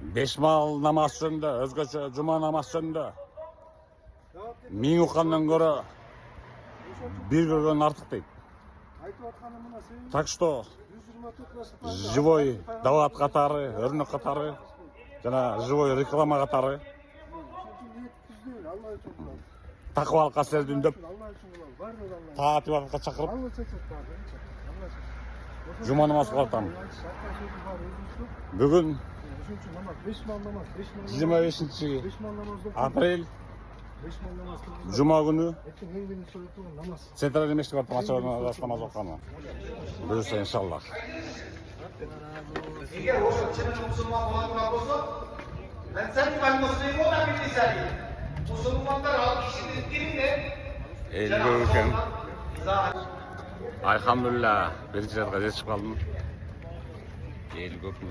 Beşmal namaz söndü, özgöçe cuma namaz söndü. Min uqqandan ko'ra bir görген артык дейт. Так что живой дават катары, өрнөк катары, жана живой реклама катары. Такыбалыкка силерди үндөп, таат ибадатка чакырып, жума намаз кылатам. Бүгүн 25 апрель Cuma günü Sentral Meşte Partisi maçlarına rastlamaz okanı. Görürse inşallah. Eğer o şekilde Müslüman olanlar olsa, ben sen Müslüman olan bir liseli. Müslümanlar halk kişinin dilinde Elbette. Elhamdülillah. Birinci yılda geçip kaldım. El köp mü?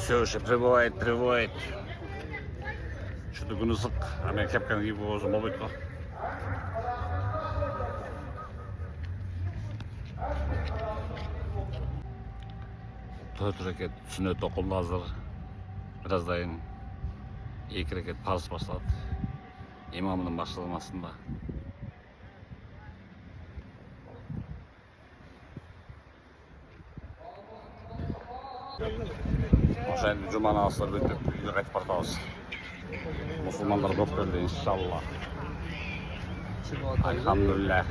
Все еще прибывает. Что-то күн ысык, мен кепканы кийип болсом болбойт го. Төрт рекет сүннөт окулду азыр. Бираздан 2 рекет парыз башталат. Имамдын башталмасында. Ошондо жума намаздар бүтүп үйгө кайтып баратабыз. Мусулмандар көп келди иншалла. Алхамдулилlah.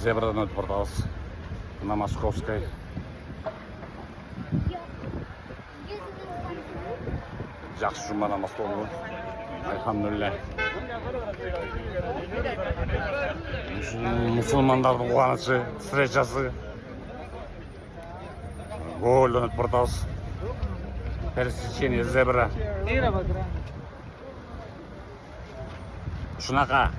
Зебрадан өтүп баратабыз. На Московской. Жакшы жума намаз болду. Алхамдулилlah. Мусулмандардын кубанычы, встречасы. Голдон өтүп баратабыз. Пересечение зебра. Шунака